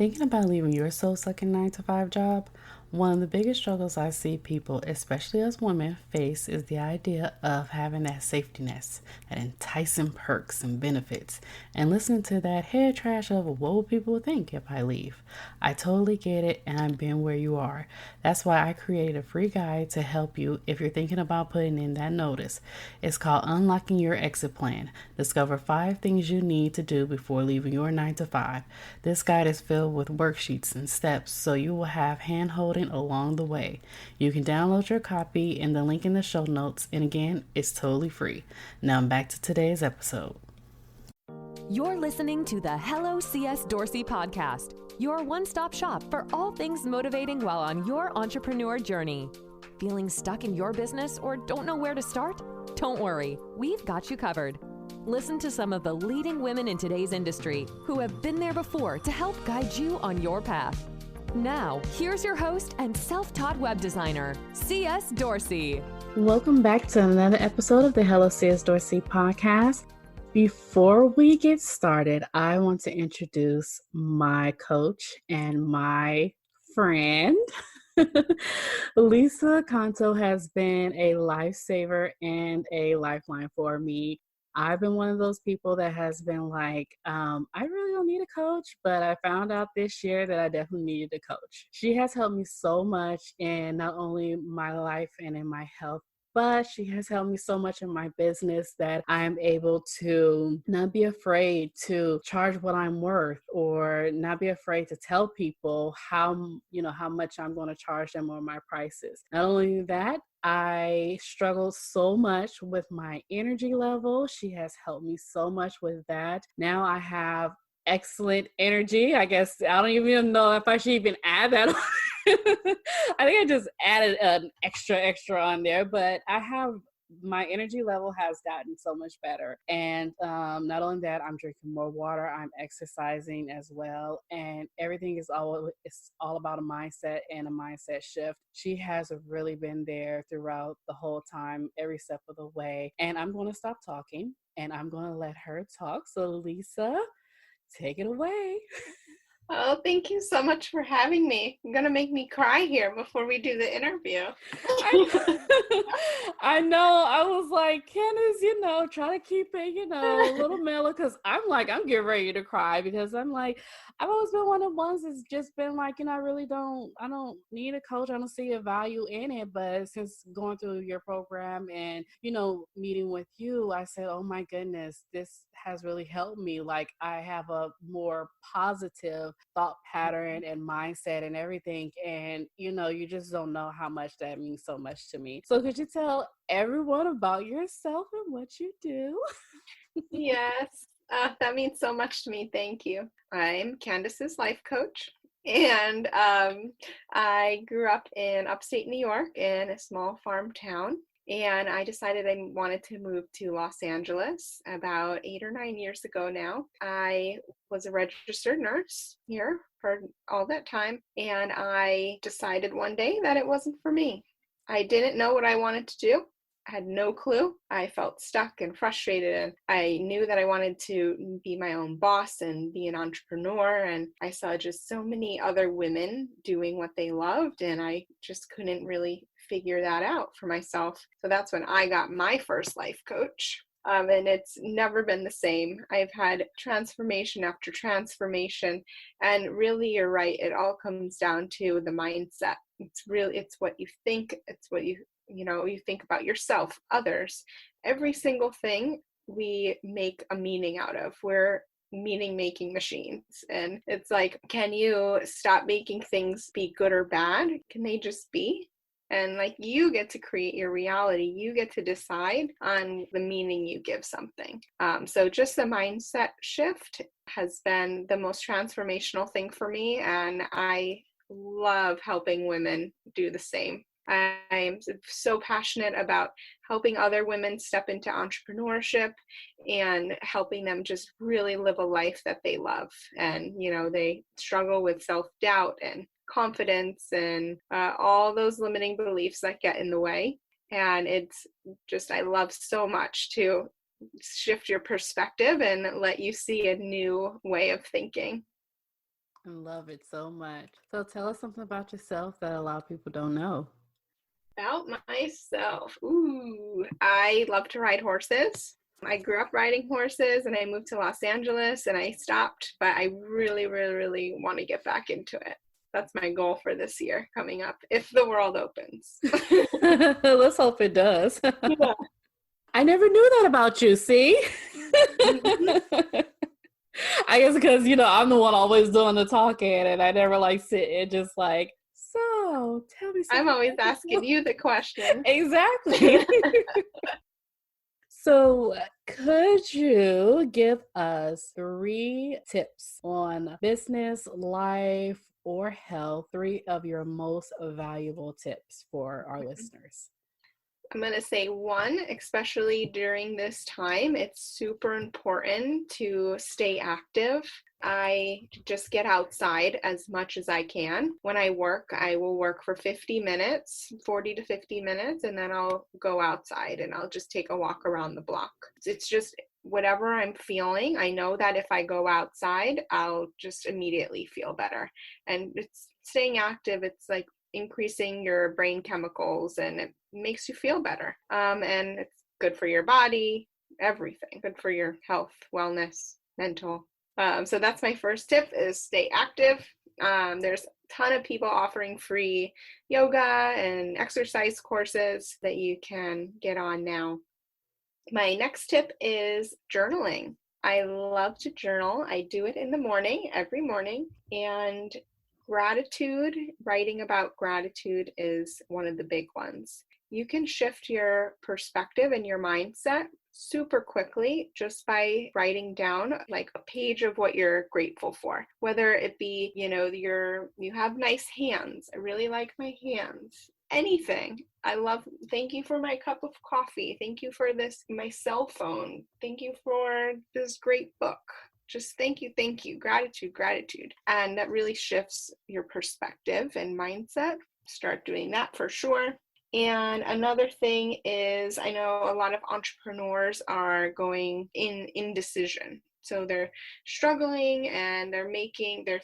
Thinking about leaving your soul-sucking 9 to 5 job, one of the biggest struggles I see people, especially as women, face is the idea of having that safety net, that enticing perks and benefits, and listening to that head trash of what will people think if I leave. I totally get it, and I've been where you are. That's why I created a free guide to help you if you're thinking about putting in that notice. It's called Unlocking Your Exit Plan. Discover 5 things you need to do before leaving your 9 to 5. This guide is filled with worksheets and steps so you will have hand holding along the way. You can download your copy in the link in the show notes, and again, it's totally free. Now back to today's episode. You're listening to the Hello CS Dorsey podcast, your one-stop shop for all things motivating while on your entrepreneur journey. Feeling stuck in your business or don't know where to start? Don't worry, we've got you covered. Listen to some of the leading women in today's industry who have been there before to help guide you on your path. Now, here's your host and self-taught web designer, CS Dorsey. Welcome back to another episode of the Hello CS Dorsey podcast. Before we get started, I want to introduce my coach and my friend. Lisa Conto has been a lifesaver and a lifeline for me. I've been one of those people that has been like, I really don't need a coach, but I found out this year that I definitely needed a coach. She has helped me so much in not only my life and in my health, but she has helped me so much in my business that I am able to not be afraid to charge what I'm worth, or not be afraid to tell people how much I'm going to charge them or my prices. Not only that, I struggled so much with my energy level. She has helped me so much with that. Now I have excellent energy. I guess I don't even know if I should even add that on. I think I just added an extra on there, but my energy level has gotten so much better. And not only that, I'm drinking more water, I'm exercising as well, and everything it's all about a mindset and a mindset shift. She has really been there throughout the whole time, every step of the way. And I'm going to stop talking and I'm going to let her talk. So Lisa, take it away. Oh, thank you so much for having me. You're going to make me cry here before we do the interview. I know. I was like, Candace, try to keep it, a little mellow, because I'm getting ready to cry, because I'm like, I've always been one of the ones that's just been like, I don't need a coach. I don't see a value in it. But since going through your program and, meeting with you, I said, oh my goodness, this has really helped me. Like, I have a more positive thought pattern and mindset and everything. And, you just don't know how much that means so much to me. So could you tell everyone about yourself and what you do? Yes, that means so much to me. Thank you. I'm Candace's life coach. And I grew up in upstate New York in a small farm town. And I decided I wanted to move to Los Angeles about 8 or 9 years ago now. I was a registered nurse here for all that time. And I decided one day that it wasn't for me. I didn't know what I wanted to do. I had no clue. I felt stuck and frustrated, and I knew that I wanted to be my own boss and be an entrepreneur. And I saw just so many other women doing what they loved, and I just couldn't really figure that out for myself. So that's when I got my first life coach. And it's never been the same. I've had transformation after transformation. And really, you're right. It all comes down to the mindset. It's what you think. It's what you think about yourself, others. Every single thing we make a meaning out of. We're meaning-making machines. And it's like, can you stop making things be good or bad? Can they just be? And like, you get to create your reality. You get to decide on the meaning you give something. So just the mindset shift has been the most transformational thing for me. And I love helping women do the same. I am so passionate about helping other women step into entrepreneurship and helping them just really live a life that they love. And, they struggle with self-doubt and confidence and all those limiting beliefs that get in the way. And it's just, I love so much to shift your perspective and let you see a new way of thinking. I love it so much. So tell us something about yourself that a lot of people don't know. About myself. Ooh, I love to ride horses. I grew up riding horses and I moved to Los Angeles and I stopped, but I really, really, really want to get back into it. That's my goal for this year coming up, if the world opens. Let's hope it does. Yeah. I never knew that about you, see? Mhm. I guess because, I'm the one always doing the talking and I never like sit and just like, so tell me I'm something always about asking yourself. you the question. Exactly. So, could you give us 3 tips on business, life, or health? 3 of your most valuable tips for our listeners. I'm going to say one, especially during this time, it's super important to stay active. I just get outside as much as I can. When I work, I will work for 50 minutes, 40 to 50 minutes, and then I'll go outside and I'll just take a walk around the block. It's just whatever I'm feeling. I know that if I go outside, I'll just immediately feel better. And it's staying active. It's like increasing your brain chemicals and it makes you feel better. And it's good for your body, everything, good for your health, wellness, mental. So that's my first tip is stay active. There's a ton of people offering free yoga and exercise courses that you can get on now. My next tip is journaling. I love to journal. I do it in the morning, every morning, and gratitude, writing about gratitude is one of the big ones. You can shift your perspective and your mindset super quickly just by writing down like a page of what you're grateful for. Whether it be, you have nice hands. I really like my hands. Anything. I love, thank you for my cup of coffee. Thank you for this, my cell phone. Thank you for this great book. Just thank you, gratitude, gratitude. And that really shifts your perspective and mindset. Start doing that for sure. And another thing is, I know a lot of entrepreneurs are going in indecision. So they're struggling and they're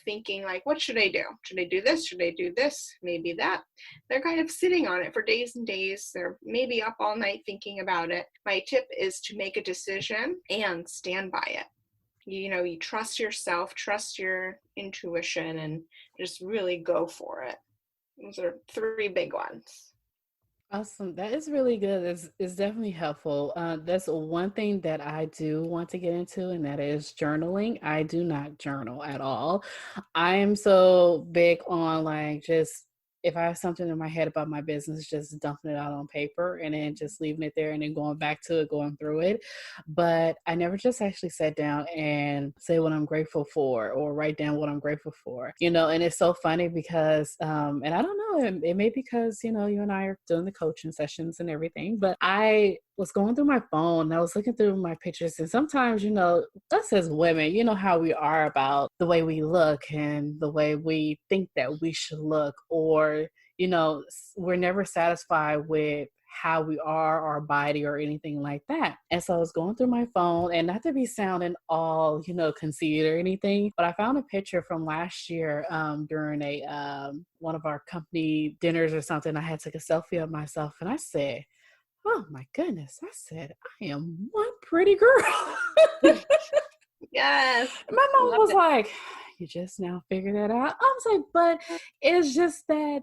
thinking like, what should I do? Should I do this? Should I do this? Maybe that. They're kind of sitting on it for days and days. They're maybe up all night thinking about it. My tip is to make a decision and stand by it. You trust yourself, trust your intuition, and just really go for it. Those are 3 big ones. Awesome. That is really good. It's definitely helpful. That's one thing that I do want to get into, and that is journaling. I do not journal at all. I am so big on like just if I have something in my head about my business, just dumping it out on paper and then just leaving it there and then going back to it, going through it. But I never just actually sat down and say what I'm grateful for or write down what I'm grateful for, and it's so funny because, and I don't know, it may be because, you and I are doing the coaching sessions and everything, but I was going through my phone and I was looking through my pictures and sometimes, us as women, you know how we are about the way we look and the way we think that we should look, or, we're never satisfied with how we are, our body, or anything like that. And so I was going through my phone, and not to be sounding all, conceited or anything, but I found a picture from last year during one of our company dinners or something. I had took a selfie of myself, and I said, "Oh my goodness!" I said, "I am one pretty girl." Yes. My mom Love was it. like, "You just now figured that out." I was like, "But it's just that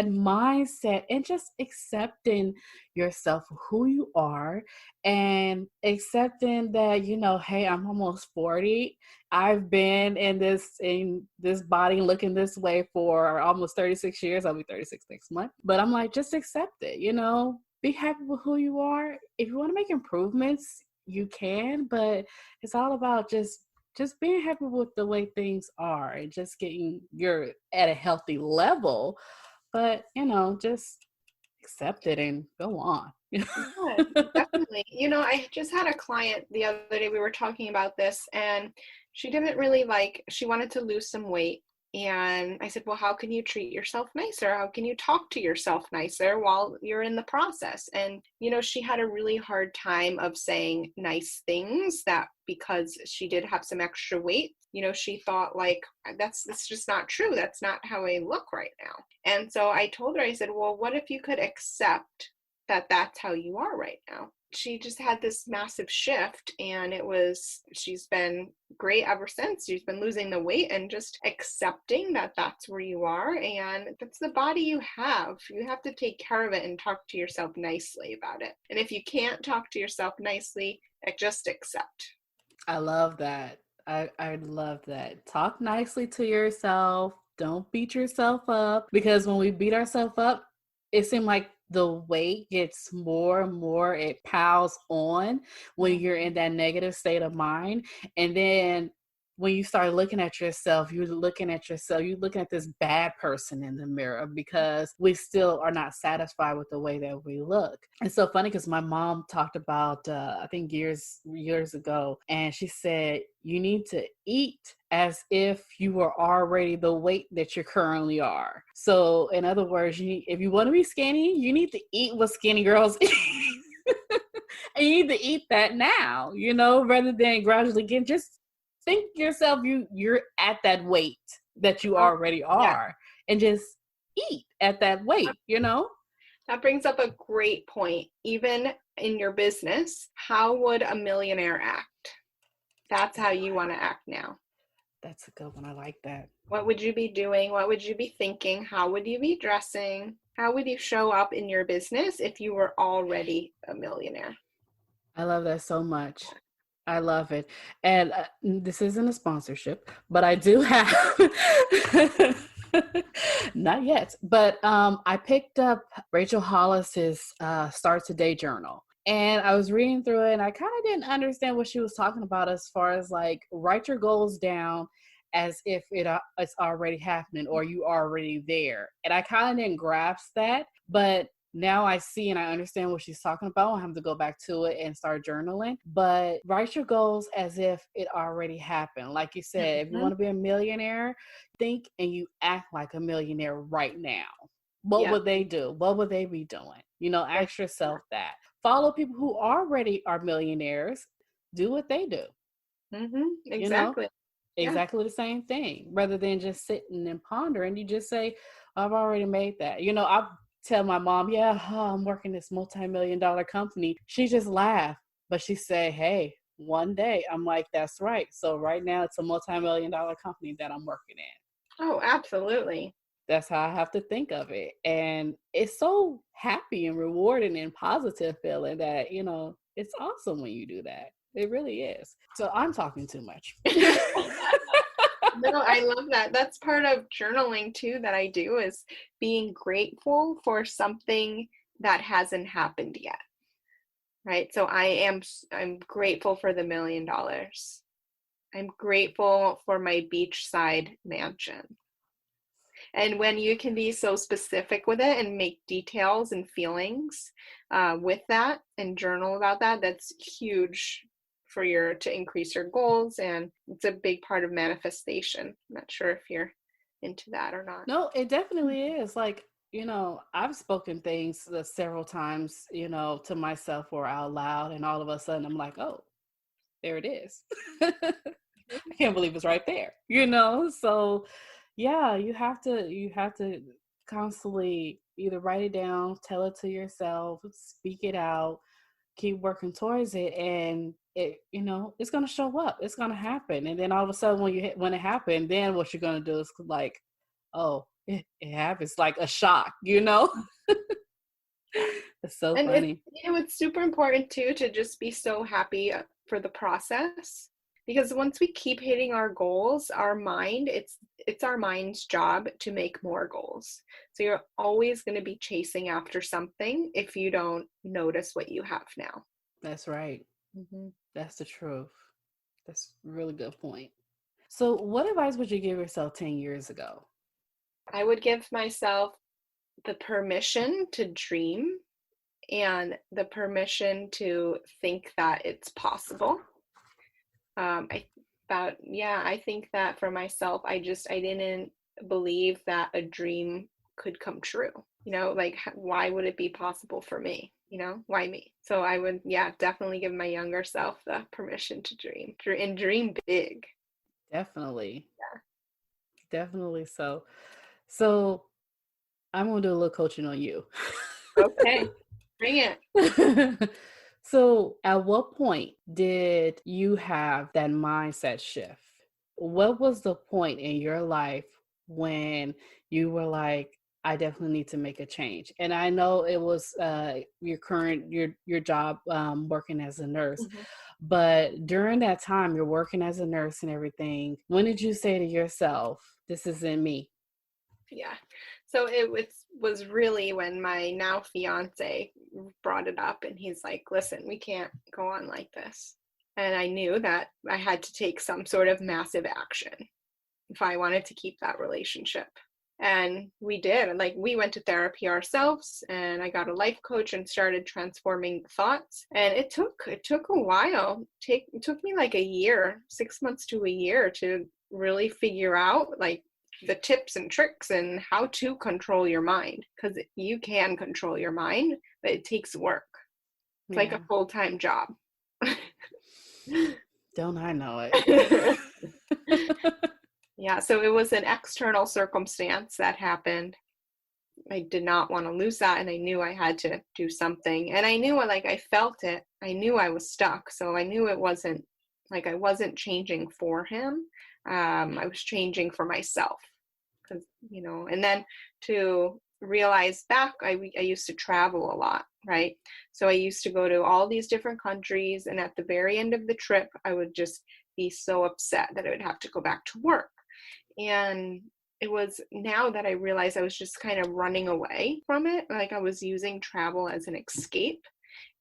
mindset and just accepting yourself for who you are and accepting that, hey, I'm almost 40. I've been in this body looking this way for almost 36 years. I'll be 36 next month. But I'm like, just accept it, be happy with who you are. If you want to make improvements, you can, but it's all about just being happy with the way things are and just getting you're at a healthy level, but just accept it and go on." Yeah, definitely. I just had a client the other day, we were talking about this, and she didn't really she wanted to lose some weight. And I said, well, how can you treat yourself nicer? How can you talk to yourself nicer while you're in the process? And, she had a really hard time of saying nice things that because she did have some extra weight, she thought like, that's just not true. That's not how I look right now. And so I told her, I said, well, what if you could accept that that's how you are right now? She just had this massive shift, and she's been great ever since. She's been losing the weight and just accepting that that's where you are, and that's the body you have. You have to take care of it and talk to yourself nicely about it. And if you can't talk to yourself nicely, just accept. I love that. I love that. Talk nicely to yourself. Don't beat yourself up, because when we beat ourselves up, it seems like the weight gets more and more, it piles on when you're in that negative state of mind. And then when you start looking at yourself, you're looking at this bad person in the mirror, because we still are not satisfied with the way that we look. It's so funny because my mom talked about, I think years ago, and she said, you need to eat as if you were already the weight that you currently are. So in other words, if you want to be skinny, you need to eat what skinny girls eat. And you need to eat that now, rather than gradually just think yourself, you're at that weight that you already are, and just eat at that weight, That brings up a great point. Even in your business, how would a millionaire act? That's how you want to act now. That's a good one. I like that. What would you be doing? What would you be thinking? How would you be dressing? How would you show up in your business if you were already a millionaire? I love that so much. I love it. And this isn't a sponsorship, but I do have, not yet, but I picked up Rachel Hollis's Start Today journal. And I was reading through it, and I kind of didn't understand what she was talking about as far as like, write your goals down as if it's already happening or you already there. And I kind of didn't grasp that, but now I see and I understand what she's talking about. I have to go back to it and start journaling. But write your goals as if it already happened. Like you said, if you want to be a millionaire, think and you act like a millionaire right now. What would they do? What would they be doing? Ask yourself that. Follow people who already are millionaires. Do what they do. Exactly. Exactly the same thing. Rather than just sitting and pondering, you just say, I've already made that. I tell my mom, I'm working this multi-million-dollar company. She just laughed, but she said, hey, one day. I'm like, that's right. So right now it's a multi-million-dollar company that I'm working in. Oh, absolutely. That's how I have to think of it. And it's so happy and rewarding and positive feeling that, it's awesome when you do that. It really is. So I'm talking too much. No, I love that. That's part of journaling too that I do, is being grateful for something that hasn't happened yet. Right? So I'm grateful for the $1 million. I'm grateful for my beachside mansion. And when you can be so specific with it and make details and feelings with that and journal about that, that's huge to increase your goals. And it's a big part of manifestation. I'm not sure if you're into that or not. No, it definitely is. Like, I've spoken things several times, to myself or out loud, and all of a sudden I'm like, oh, there it is. I can't believe it's right there, So yeah, you have to constantly either write it down, tell it to yourself, speak it out, keep working towards it, and it, it's going to show up. It's going to happen. And then all of a sudden when it happened, then what you're going to do is like, oh, it happens, like a shock, It's so funny. It's super important too to just be so happy for the process, because once we keep hitting our goals, it's our mind's job to make more goals. So you're always going to be chasing after something if you don't notice what you have now. That's right. That's the truth. That's a really good point. So what advice would you give yourself 10 years ago? I would give myself the permission to dream and the permission to think that it's possible. I think that for myself, I didn't believe that a dream could come true. Like, why would it be possible for me? Why me? So I would, definitely give my younger self the permission to dream and dream big. Definitely. Definitely so. So I'm gonna do a little coaching on you. Okay, bring it. So, at what point did you have that mindset shift? What was the point in your life when you were like, I definitely need to make a change? And I know it was your job working as a nurse, Mhm. but during that time you're working as a nurse and everything, when did you say to yourself, this isn't me? Yeah. So it was really when my now fiance brought it up, and he's like, "Listen, we can't go on like this." And I knew that I had to take some sort of massive action if I wanted to keep that relationship. And we did. And like we went to therapy ourselves, and I got a life coach and started transforming thoughts. And it took a while. It took me like a year, 6 months to a year to really figure out like the tips and tricks and how to control your mind, because you can control your mind, but it takes work. It's like a Yeah. full-time job. Don't I know it? Yeah, so it was an external circumstance that happened. I did not want to lose that, and I knew I had to do something. And I knew, like, I felt it. I knew I was stuck, so I knew it wasn't like I wasn't changing for him. I was changing for myself, because and then to realize back, I used to travel a lot, right? So I used to go to all these different countries, and at the very end of the trip, I would just be so upset that I would have to go back to work. And it was now that I realized I was just kind of running away from it. Like I was using travel as an escape.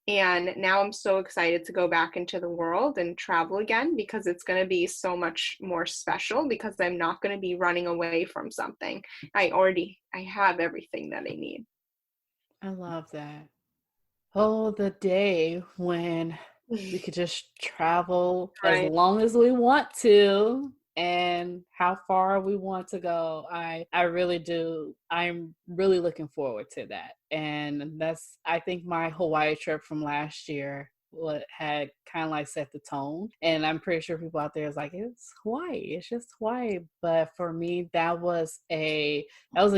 And now I'm so excited to go back into the world and travel again, because it's going to be so much more special, because I'm not going to be running away from something. I have everything that I need. I love that. Oh, the day when we could just travel as Right. long as we want to and how far we want to go. I really do. I'm really looking forward to that. And that's I think my Hawaii trip from last year what had kind of like set the tone. And I'm pretty sure people out there is like, it's Hawaii. It's just Hawaii. But for me, that was a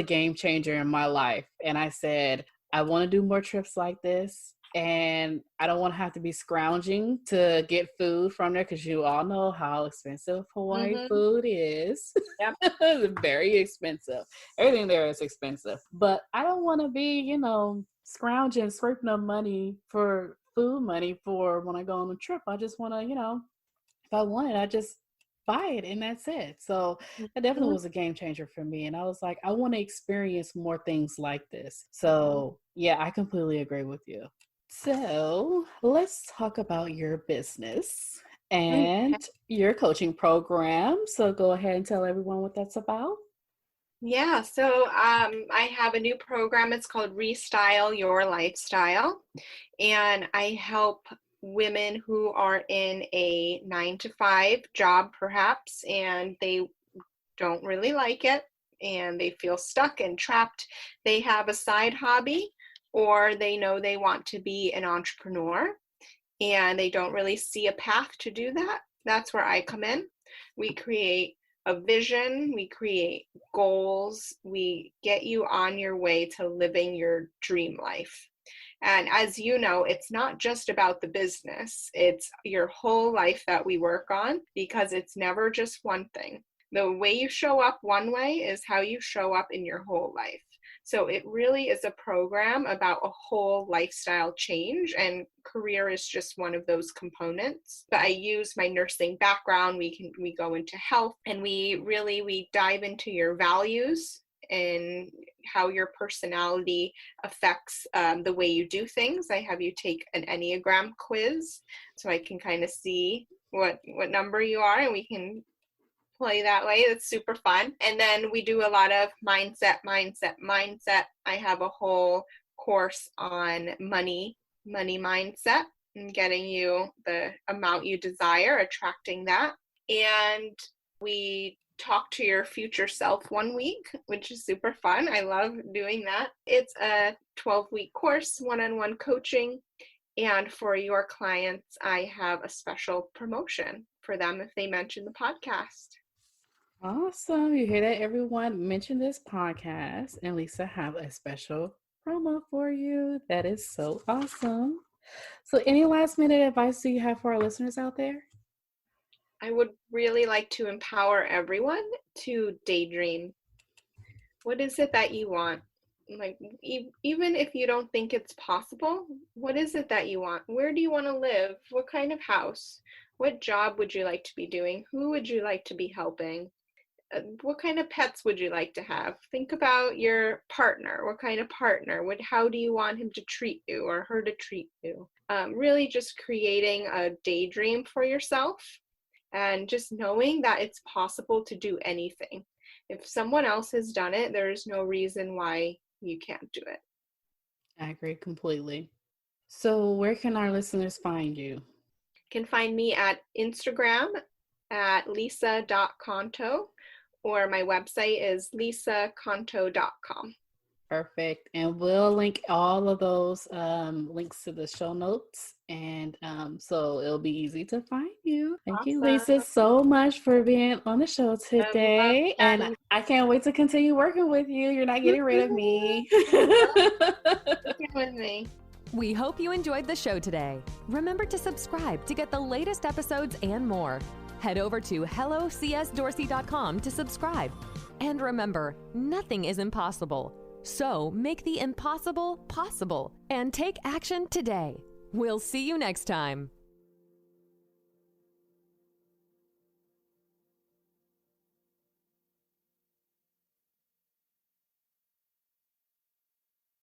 game changer in my life. And I said, I want to do more trips like this. And I don't want to have to be scrounging to get food from there because you all know how expensive Hawaii Mm-hmm. food is. Yep. It's very expensive. Everything there is expensive. But I don't want to be, scrounging, scraping up money for food money for when I go on a trip. I just want to, if I want it, I just buy it and that's it. So that definitely Mhm. was a game changer for me. And I was like, I want to experience more things like this. So yeah, I completely agree with you. So let's talk about your business Okay. and your coaching program. So go ahead and tell everyone what that's about. Yeah, so I have a new program. It's called Restyle Your Lifestyle. And I help women who are in a 9 to 5 job, perhaps, and they don't really like it and they feel stuck and trapped. They have a side hobby, or they know they want to be an entrepreneur and they don't really see a path to do that. That's where I come in. We create a vision, we create goals, we get you on your way to living your dream life. And as you know, it's not just about the business, it's your whole life that we work on, because it's never just one thing. The way you show up one way is how you show up in your whole life. So it really is a program about a whole lifestyle change, and career is just one of those components. But I use my nursing background. We go into health, and we dive into your values and how your personality affects the way you do things. I have you take an Enneagram quiz so I can kind of see what number you are, and we can play that way. It's super fun. And then we do a lot of mindset. I have a whole course on money mindset, and getting you the amount you desire, attracting that. And we talk to your future self 1 week, which is super fun. I love doing that. It's a 12-week course, one-on-one coaching. And for your clients, I have a special promotion for them if they mention the podcast. Awesome. You hear that, everyone? Mention this podcast, and Lisa have a special promo for you. That is so awesome. So, any last minute advice do you have for our listeners out there? I would really like to empower everyone to daydream. What is it that you want? Like, even if you don't think it's possible, what is it that you want? Where do you want to live? What kind of house? What job would you like to be doing? Who would you like to be helping? What kind of pets would you like to have? Think about your partner. What kind of partner? How do you want him to treat you or her to treat you? Really just creating a daydream for yourself and just knowing that it's possible to do anything. If someone else has done it, there is no reason why you can't do it. I agree completely. So, where can our listeners find you? You can find me at Instagram at lisa.conto, or my website is lisaconto.com. Perfect. And we'll link all of those links to the show notes. And so it'll be easy to find you. Thank you, Lisa, so much for being on the show today. And I can't wait to continue working with you. You're not getting rid of me. With me. We hope you enjoyed the show today. Remember to subscribe to get the latest episodes and more. Head over to hellocsdorsey.com to subscribe. And remember, nothing is impossible. So make the impossible possible and take action today. We'll see you next time.